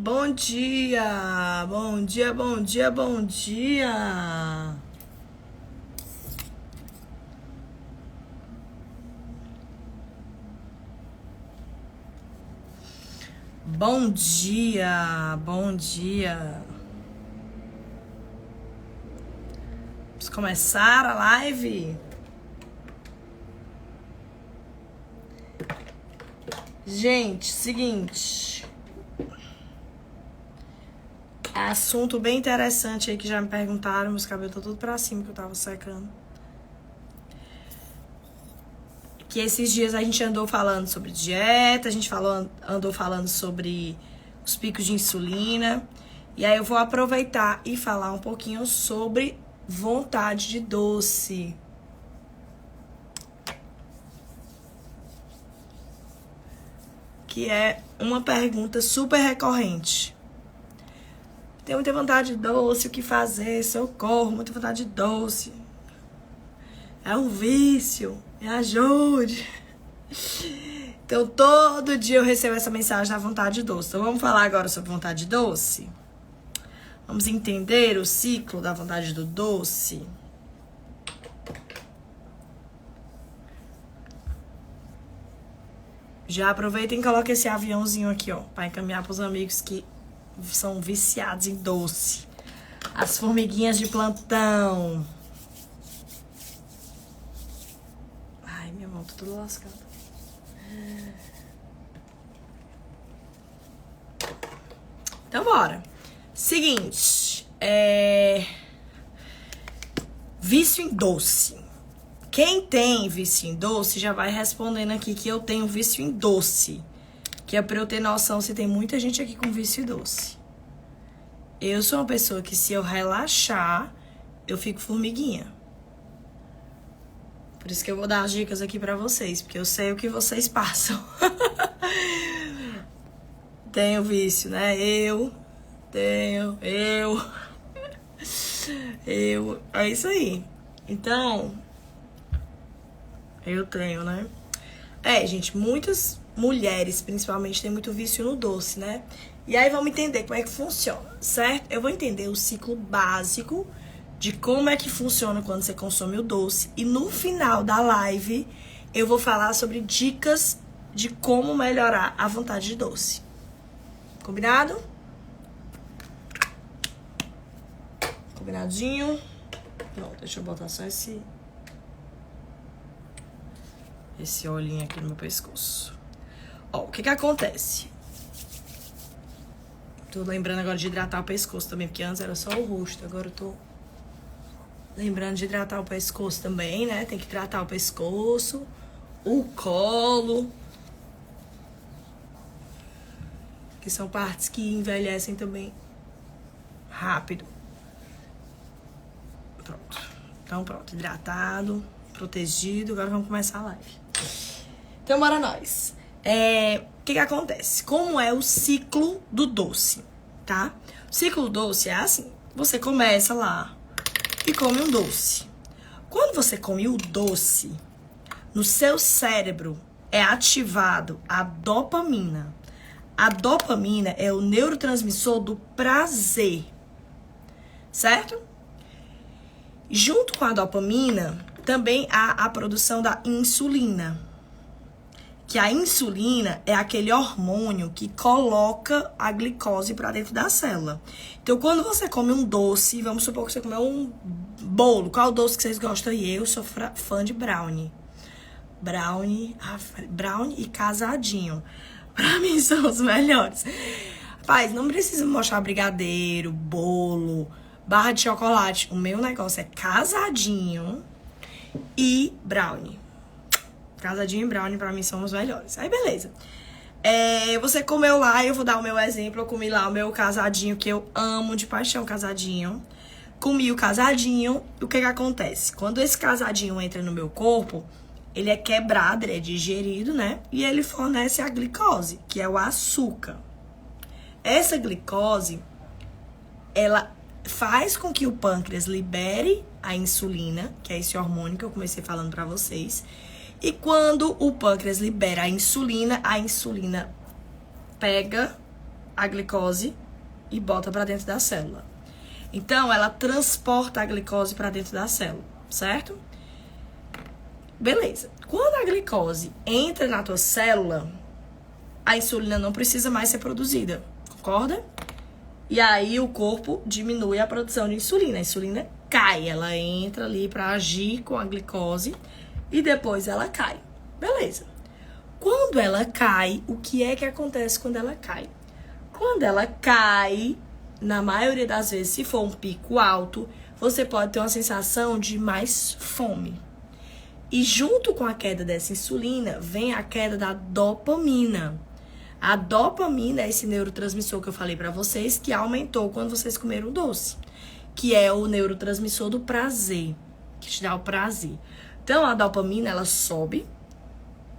Bom dia, bom dia, bom dia, bom dia. Bom dia, bom dia. Vamos começar a live? Gente, seguinte. Assunto bem interessante aí que já me perguntaram. Meus cabelos estão tudo pra cima que eu tava secando. Que esses dias a gente andou falando sobre dieta, a gente andou falando sobre os picos de insulina. E aí eu vou aproveitar e falar um pouquinho sobre vontade de doce. Que é uma pergunta super recorrente. Tenho muita vontade de doce, o que fazer? Socorro, muita vontade de doce. É um vício, me ajude. Então, todo dia eu recebo essa mensagem da vontade de doce. Então, vamos falar agora sobre vontade de doce? Vamos entender o ciclo da vontade do doce? Já aproveita e coloca esse aviãozinho aqui, ó, para encaminhar para os amigos que são viciados em doce. As formiguinhas de plantão. Ai, minha mão tá toda lascada. Então, bora. Seguinte, vício em doce. Quem tem vício em doce já vai respondendo aqui que eu tenho vício em doce. Que é pra eu ter noção se tem muita gente aqui com vício em doce. Eu sou uma pessoa que se eu relaxar, eu fico formiguinha. Por isso que eu vou dar as dicas aqui pra vocês, porque eu sei o que vocês passam. Tenho vício, né? Eu. É isso aí. Então, eu tenho, né? Gente, muitas mulheres, principalmente, têm muito vício no doce, né? E aí vamos entender como é que funciona, certo? Eu vou entender o ciclo básico de como é que funciona quando você consome o doce. E no final da live, eu vou falar sobre dicas de como melhorar a vontade de doce. Combinado? Combinadinho? Não, deixa eu botar só esse olhinho aqui no meu pescoço. Ó, o que acontece? Tô lembrando agora de hidratar o pescoço também, porque antes era só o rosto, agora eu tô lembrando de hidratar o pescoço também, né? Tem que hidratar o pescoço, o colo, que são partes que envelhecem também rápido. Pronto. Então, pronto. Hidratado, protegido. Agora vamos começar a live. Então, bora nós. O que acontece? Como é o ciclo do doce, tá? O ciclo do doce é assim. Você começa lá e come um doce. Quando você come o doce, no seu cérebro é ativado a dopamina. A dopamina é o neurotransmissor do prazer, certo? Junto com a dopamina, também há a produção da insulina. Que a insulina é aquele hormônio que coloca a glicose para dentro da célula. Então, quando você come um doce, vamos supor que você comeu um bolo. Qual doce que vocês gostam aí? Eu sou fã de brownie. Brownie e casadinho. Pra mim são os melhores. Rapaz, não precisa mostrar brigadeiro, bolo, barra de chocolate. O meu negócio é casadinho e brownie. Casadinho e brownie pra mim são os melhores. Aí, beleza. Você comeu lá, eu vou dar o meu exemplo. Eu comi lá o meu casadinho, que eu amo de paixão casadinho. Comi o casadinho. E o que acontece? Quando esse casadinho entra no meu corpo, ele é quebrado, ele é digerido, né? E ele fornece a glicose, que é o açúcar. Essa glicose, ela faz com que o pâncreas libere a insulina, que é esse hormônio que eu comecei falando pra vocês. E quando o pâncreas libera a insulina pega a glicose e bota para dentro da célula. Então, ela transporta a glicose para dentro da célula, certo? Beleza. Quando a glicose entra na tua célula, a insulina não precisa mais ser produzida, concorda? E aí o corpo diminui a produção de insulina. A insulina cai, ela entra ali para agir com a glicose e depois ela cai. Beleza. Quando ela cai, o que é que acontece quando ela cai? Quando ela cai, na maioria das vezes, se for um pico alto, você pode ter uma sensação de mais fome. E junto com a queda dessa insulina, vem a queda da dopamina. A dopamina é esse neurotransmissor que eu falei pra vocês, que aumentou quando vocês comeram doce. Que é o neurotransmissor do prazer, que te dá o prazer. Então, a dopamina, ela sobe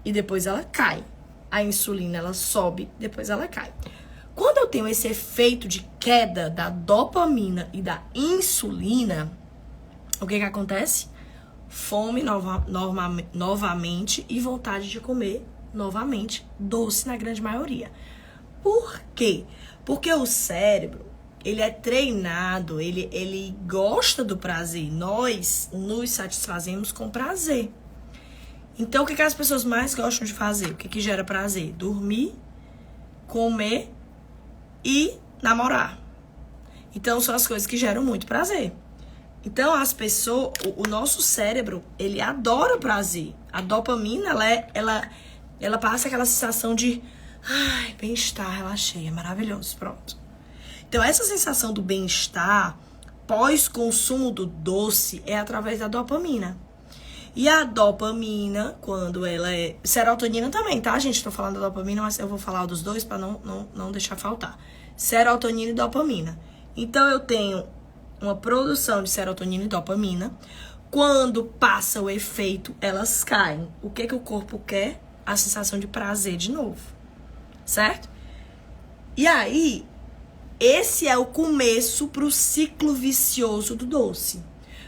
e depois ela cai. A insulina, ela sobe, depois ela cai. Quando eu tenho esse efeito de queda da dopamina e da insulina, o que acontece? Fome novamente e vontade de comer novamente doce na grande maioria. Por quê? Porque o cérebro, ele é treinado, ele gosta do prazer. Nós nos satisfazemos com prazer. Então, o que as pessoas mais gostam de fazer? O que gera prazer? Dormir, comer e namorar. Então, são as coisas que geram muito prazer. Então, as pessoas, o nosso cérebro, ele adora o prazer. A dopamina, ela passa aquela sensação de bem-estar, relaxei, é maravilhoso, pronto. Então, essa sensação do bem-estar pós-consumo do doce é através da dopamina. E a dopamina, quando ela é... Serotonina também, tá, gente? Tô falando da dopamina, mas eu vou falar dos dois pra não deixar faltar. Serotonina e dopamina. Então, eu tenho uma produção de serotonina e dopamina. Quando passa o efeito, elas caem. O que o corpo quer? A sensação de prazer de novo. Certo? E aí, esse é o começo pro ciclo vicioso do doce.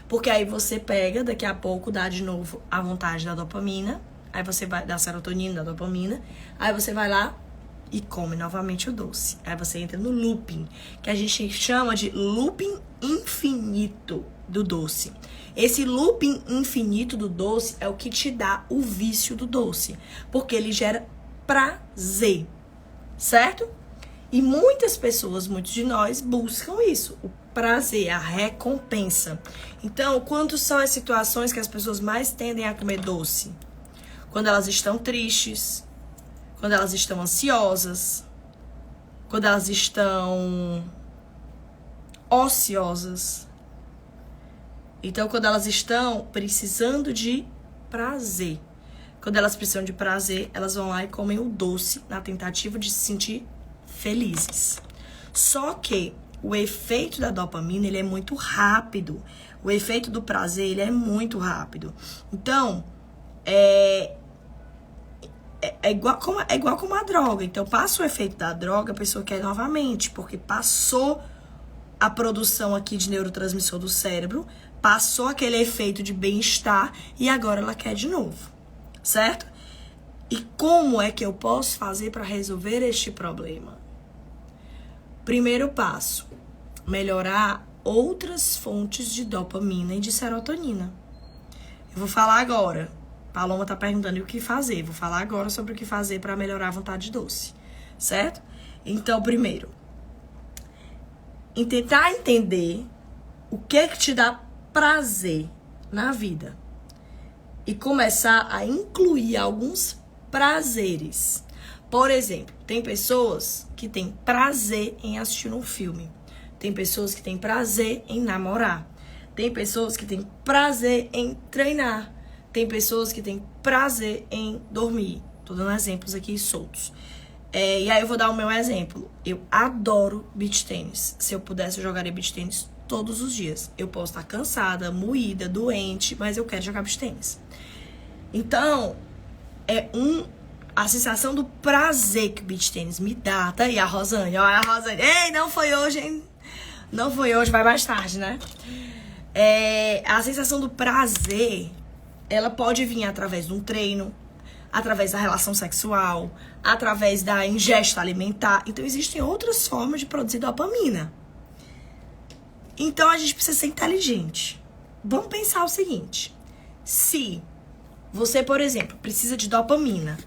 Porque aí você pega, daqui a pouco dá de novo a vontade da dopamina. Aí você vai dar serotonina, da dopamina. Aí você vai lá e come novamente o doce. Aí você entra no looping, que a gente chama de looping infinito do doce. Esse looping infinito do doce é o que te dá o vício do doce. Porque ele gera prazer, certo? E muitas pessoas, muitos de nós, buscam isso, o prazer, a recompensa. Então, quando são as situações que as pessoas mais tendem a comer doce? Quando elas estão tristes, quando elas estão ansiosas, quando elas estão ociosas. Então, quando elas estão precisando de prazer. Quando elas precisam de prazer, elas vão lá e comem o doce na tentativa de se sentir felizes. Só que o efeito da dopamina, ele é muito rápido. O efeito do prazer, ele é muito rápido. Então, é igual como a droga. Então, passa o efeito da droga, a pessoa quer novamente, porque passou a produção aqui de neurotransmissor do cérebro, passou aquele efeito de bem-estar e agora ela quer de novo, certo? E como é que eu posso fazer para resolver este problema? Primeiro passo, melhorar outras fontes de dopamina e de serotonina. Eu vou falar agora. Paloma tá perguntando o que fazer. Vou falar agora sobre o que fazer para melhorar a vontade doce, certo? Então, primeiro, tentar entender o que te dá prazer na vida e começar a incluir alguns prazeres. Por exemplo, tem pessoas que têm prazer em assistir um filme. Tem pessoas que têm prazer em namorar. Tem pessoas que têm prazer em treinar. Tem pessoas que têm prazer em dormir. Tô dando exemplos aqui soltos. E aí eu vou dar o meu exemplo. Eu adoro beach tênis. Se eu pudesse, eu jogaria beach tênis todos os dias. Eu posso estar cansada, moída, doente, mas eu quero jogar beach tênis. Então, a sensação do prazer que o beach tênis me dá. Tá aí a Rosane. Olha a Rosane. Ei, não foi hoje, hein? Não foi hoje, vai mais tarde, né? A sensação do prazer, ela pode vir através de um treino, através da relação sexual, através da ingesta alimentar. Então, existem outras formas de produzir dopamina. Então, a gente precisa ser inteligente. Vamos pensar o seguinte. Se você, por exemplo, precisa de dopamina,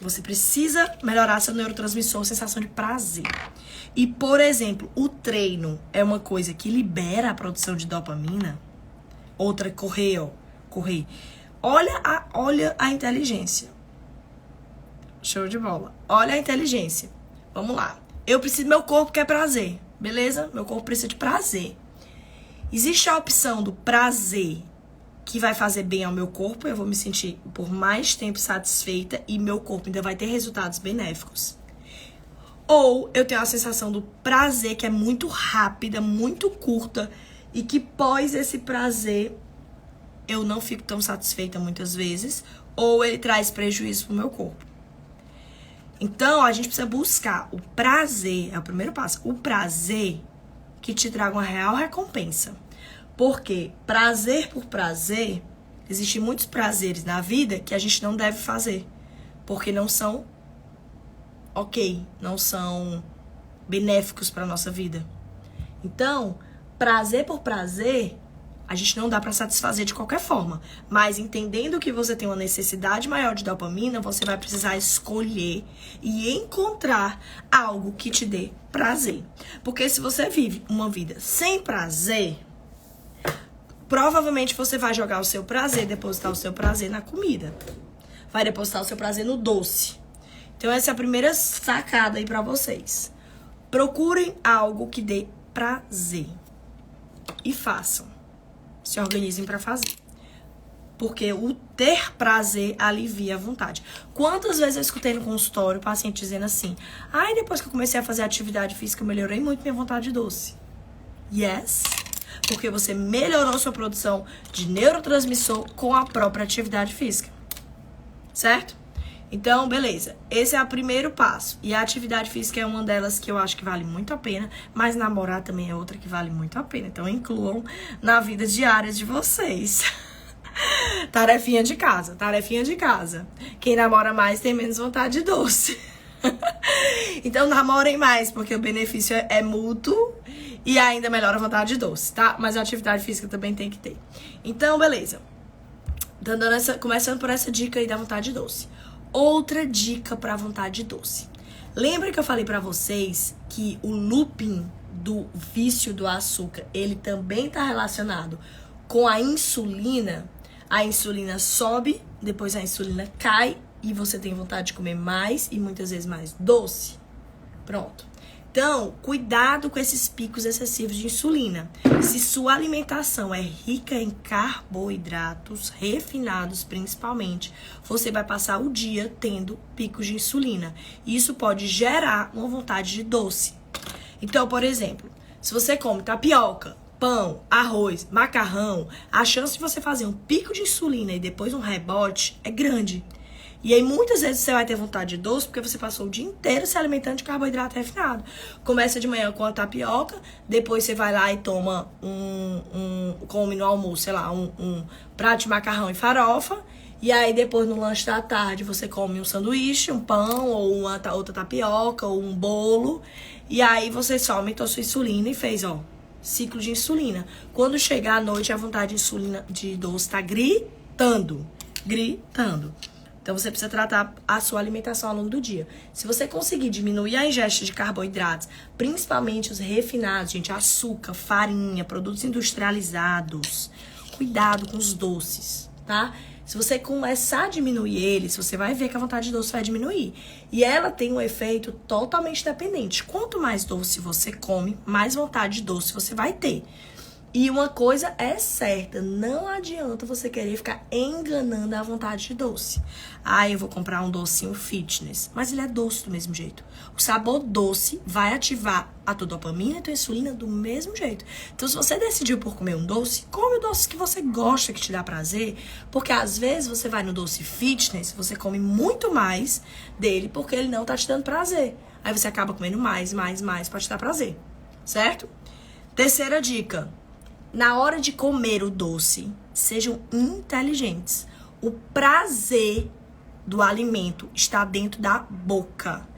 você precisa melhorar seu neurotransmissor, sensação de prazer. E, por exemplo, o treino é uma coisa que libera a produção de dopamina. Outra, correr. Olha a inteligência. Show de bola. Olha a inteligência. Vamos lá. Meu corpo quer prazer. Beleza? Meu corpo precisa de prazer. Existe a opção do prazer que vai fazer bem ao meu corpo. Eu vou me sentir por mais tempo satisfeita e meu corpo ainda vai ter resultados benéficos. Ou eu tenho a sensação do prazer que é muito rápida, muito curta e que pós esse prazer eu não fico tão satisfeita muitas vezes, ou ele traz prejuízo pro meu corpo. Então, a gente precisa buscar o prazer, é o primeiro passo, o prazer que te traga uma real recompensa. Porque prazer por prazer, existem muitos prazeres na vida que a gente não deve fazer, porque não são não são benéficos para nossa vida. Então, prazer por prazer, a gente não dá para satisfazer de qualquer forma. Mas entendendo que você tem uma necessidade maior de dopamina, você vai precisar escolher e encontrar algo que te dê prazer. Porque se você vive uma vida sem prazer, provavelmente você vai jogar o seu prazer, depositar o seu prazer na comida. Vai depositar o seu prazer no doce. Então essa é a primeira sacada aí pra vocês. Procurem algo que dê prazer. E façam. Se organizem pra fazer. Porque o ter prazer alivia a vontade. Quantas vezes eu escutei no consultório o paciente dizendo assim: ai, depois que eu comecei a fazer atividade física, eu melhorei muito minha vontade de doce. Yes. Porque você melhorou sua produção de neurotransmissor com a própria atividade física. Certo? Então, beleza. Esse é o primeiro passo. E a atividade física é uma delas que eu acho que vale muito a pena. Mas namorar também é outra que vale muito a pena. Então, incluam na vida diária de vocês. Tarefinha de casa, tarefinha de casa. Quem namora mais tem menos vontade de doce. Então, namorem mais, porque o benefício é mútuo. E ainda melhora a vontade de doce, tá? Mas a atividade física também tem que ter. Então, beleza. Começando por essa dica aí da vontade de doce. Outra dica pra vontade de doce. Lembra que eu falei pra vocês que o looping do vício do açúcar, ele também tá relacionado com a insulina? A insulina sobe, depois a insulina cai e você tem vontade de comer mais e muitas vezes mais doce. Pronto. Então, cuidado com esses picos excessivos de insulina. Se sua alimentação é rica em carboidratos, refinados principalmente, você vai passar o dia tendo picos de insulina. E isso pode gerar uma vontade de doce. Então, por exemplo, se você come tapioca, pão, arroz, macarrão, a chance de você fazer um pico de insulina e depois um rebote é grande. E aí, muitas vezes, você vai ter vontade de doce porque você passou o dia inteiro se alimentando de carboidrato refinado. Começa de manhã com a tapioca, depois você vai lá e toma come no almoço, sei lá, um prato de macarrão e farofa. E aí, depois, no lanche da tarde, você come um sanduíche, um pão, ou uma outra tapioca, ou um bolo. E aí, você só aumentou a sua insulina e fez, ciclo de insulina. Quando chegar à noite, a vontade de insulina de doce tá gritando. Então, você precisa tratar a sua alimentação ao longo do dia. Se você conseguir diminuir a ingesta de carboidratos, principalmente os refinados, gente, açúcar, farinha, produtos industrializados, cuidado com os doces, tá? Se você começar a diminuir eles, você vai ver que a vontade de doce vai diminuir. E ela tem um efeito totalmente dependente. Quanto mais doce você come, mais vontade de doce você vai ter. E uma coisa é certa, não adianta você querer ficar enganando a vontade de doce. Eu vou comprar um docinho fitness, mas ele é doce do mesmo jeito. O sabor doce vai ativar a tua dopamina e a tua insulina do mesmo jeito. Então, se você decidiu por comer um doce, come o doce que você gosta, que te dá prazer, porque às vezes você vai no doce fitness, você come muito mais dele porque ele não tá te dando prazer. Aí você acaba comendo mais pra te dar prazer, certo? Terceira dica. Na hora de comer o doce, sejam inteligentes. O prazer do alimento está dentro da boca.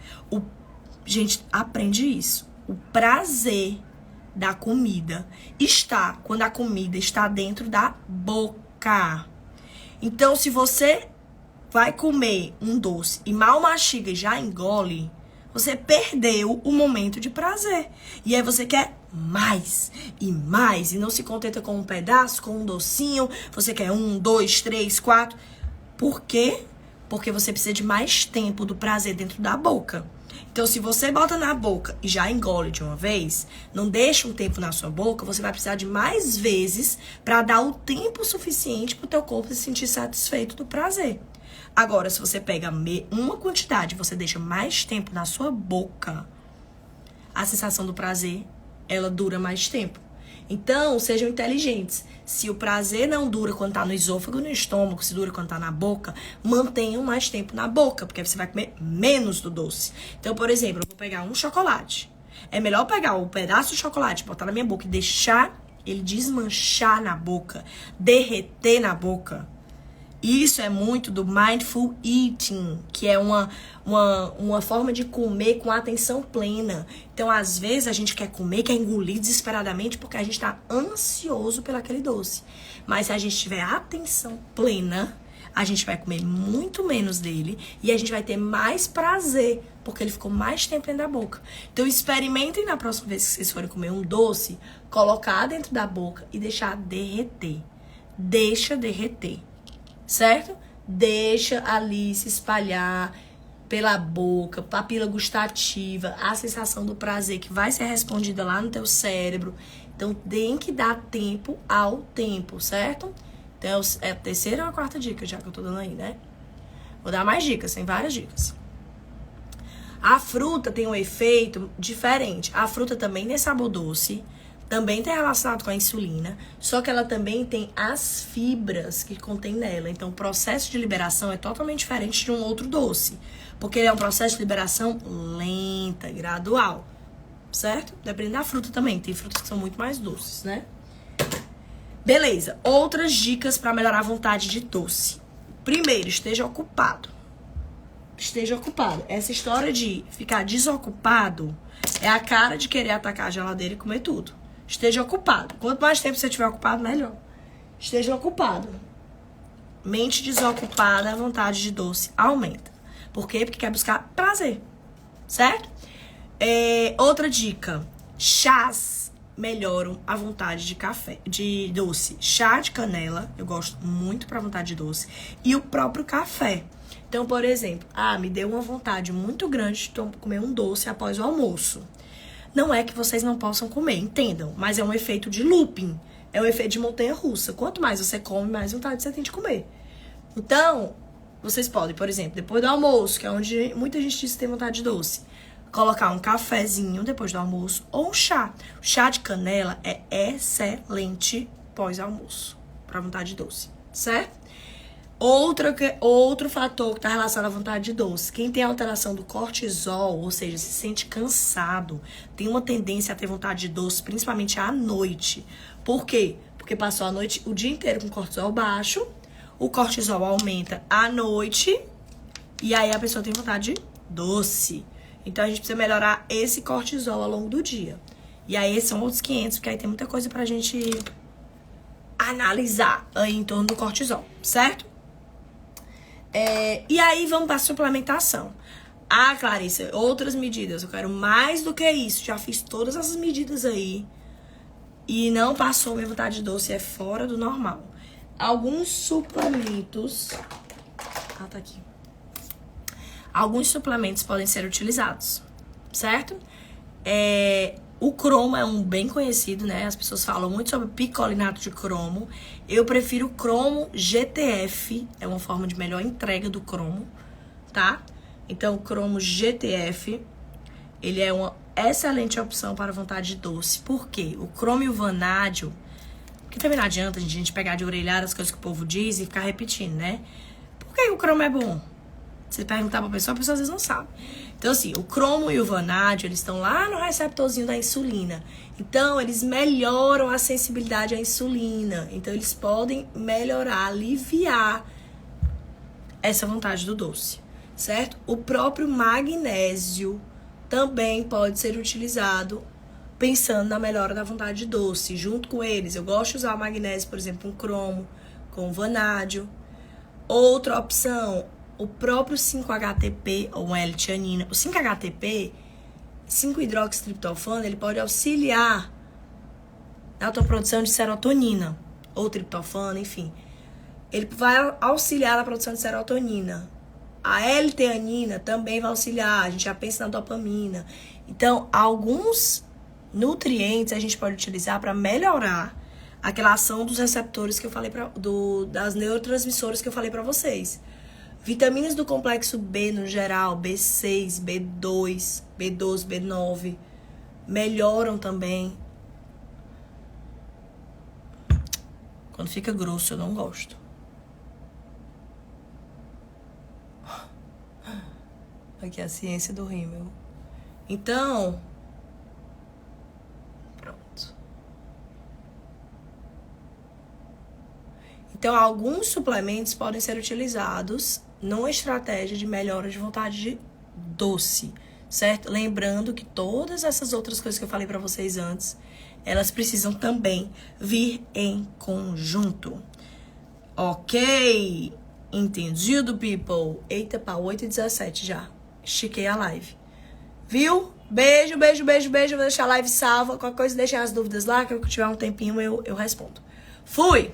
Gente, aprende isso. O prazer da comida está quando a comida está dentro da boca. Então, se você vai comer um doce e mal mastiga e já engole, você perdeu o momento de prazer. E aí você quer mais e mais. E não se contenta com um pedaço, com um docinho. Você quer 1, 2, 3, 4. Por quê? Porque você precisa de mais tempo do prazer dentro da boca. Então, se você bota na boca e já engole de uma vez, não deixa um tempo na sua boca, você vai precisar de mais vezes para dar o tempo suficiente para o teu corpo se sentir satisfeito do prazer. Agora, se você pega uma quantidade e você deixa mais tempo na sua boca, a sensação do prazer, ela dura mais tempo. Então, sejam inteligentes. Se o prazer não dura quando tá no esôfago, no estômago, se dura quando tá na boca, mantenham mais tempo na boca, porque você vai comer menos do doce. Então, por exemplo, eu vou pegar um chocolate. É melhor pegar o pedaço de chocolate, botar na minha boca e deixar ele desmanchar na boca, derreter na boca. Isso é muito do mindful eating, que é uma forma de comer com atenção plena. Então, às vezes, a gente quer comer, quer engolir desesperadamente porque a gente está ansioso pelo aquele doce. Mas se a gente tiver atenção plena, a gente vai comer muito menos dele e a gente vai ter mais prazer, porque ele ficou mais tempo dentro da boca. Então, experimentem na próxima vez que vocês forem comer um doce, colocar dentro da boca e deixar derreter. Deixa derreter. Certo? Deixa ali se espalhar pela boca, papila gustativa, a sensação do prazer que vai ser respondida lá no teu cérebro. Então, tem que dar tempo ao tempo, certo? Então, é a terceira ou a quarta dica já que eu tô dando aí, né? Vou dar mais dicas, tem várias dicas. A fruta tem um efeito diferente. A fruta também tem sabor doce, também está relacionado com a insulina, só que ela também tem as fibras que contém nela. Então, o processo de liberação é totalmente diferente de um outro doce, porque ele é um processo de liberação lenta, gradual, certo? Dependendo da fruta também, tem frutas que são muito mais doces, né? Beleza, outras dicas para melhorar a vontade de doce. Primeiro, esteja ocupado. Esteja ocupado. Essa história de ficar desocupado é a cara de querer atacar a geladeira e comer tudo. Esteja ocupado. Quanto mais tempo você estiver ocupado, melhor. Esteja ocupado. Mente desocupada, a vontade de doce aumenta. Por quê? Porque quer buscar prazer. Certo? Outra dica. Chás melhoram a vontade de doce. Chá de canela, eu gosto muito pra vontade de doce. E o próprio café. Então, por exemplo, me deu uma vontade muito grande de comer um doce após o almoço. Não é que vocês não possam comer, entendam. Mas é um efeito de looping. É um efeito de montanha-russa. Quanto mais você come, mais vontade você tem de comer. Então, vocês podem, por exemplo, depois do almoço, que é onde muita gente diz que tem vontade de doce, colocar um cafezinho depois do almoço ou um chá. O chá de canela é excelente pós-almoço para vontade de doce, certo? Outro fator que está relacionado à vontade de doce. Quem tem alteração do cortisol, ou seja, se sente cansado, tem uma tendência a ter vontade de doce, principalmente à noite. Por quê? Porque passou a noite, o dia inteiro com cortisol baixo, o cortisol aumenta à noite, e aí a pessoa tem vontade de doce. Então, a gente precisa melhorar esse cortisol ao longo do dia. E aí, são outros 500, porque aí tem muita coisa pra gente analisar aí em torno do cortisol, certo? E aí, vamos para a suplementação. Clarissa, outras medidas. Eu quero mais do que isso. Já fiz todas essas medidas aí. E não passou minha vontade de doce. É fora do normal. Alguns suplementos... tá aqui. Alguns suplementos podem ser utilizados, certo? O cromo é um bem conhecido, né? As pessoas falam muito sobre picolinato de cromo. Eu prefiro o cromo GTF, é uma forma de melhor entrega do cromo, tá? Então, o cromo GTF, ele é uma excelente opção para vontade de doce. Por quê? O cromo e o vanádio, porque também não adianta a gente pegar de orelhada as coisas que o povo diz e ficar repetindo, né? Por que o cromo é bom? Você perguntar pra pessoa, a pessoa às vezes não sabe. Então, assim, o cromo e o vanádio, eles estão lá no receptorzinho da insulina. Então, eles melhoram a sensibilidade à insulina. Então, eles podem melhorar, aliviar essa vontade do doce, certo? O próprio magnésio também pode ser utilizado pensando na melhora da vontade de doce. Junto com eles, eu gosto de usar o magnésio, por exemplo, um cromo com vanádio. Outra opção, o próprio 5-HTP ou L-tianina. O 5-HTP, 5-hidroxitriptofano, ele pode auxiliar na tua produção de serotonina ou triptofano, enfim. Ele vai auxiliar na produção de serotonina. A L-teanina também vai auxiliar, a gente já pensa na dopamina. Então, alguns nutrientes a gente pode utilizar para melhorar aquela ação dos receptores que eu falei das neurotransmissoras que eu falei para vocês. Vitaminas do complexo B no geral, B6, B2, B12, B9, melhoram também. Quando fica grosso, eu não gosto. Aqui é a ciência do rímel. Então, pronto. Então, alguns suplementos podem ser utilizados numa estratégia de melhora de vontade de doce, certo? Lembrando que todas essas outras coisas que eu falei pra vocês antes, elas precisam também vir em conjunto. Ok? Entendido, people? Eita, pá, 8h17 já. Estiquei a live. Viu? Beijo, beijo, beijo, beijo. Vou deixar a live salva. Qualquer coisa, deixem as dúvidas lá, que eu tiver um tempinho eu respondo. Fui!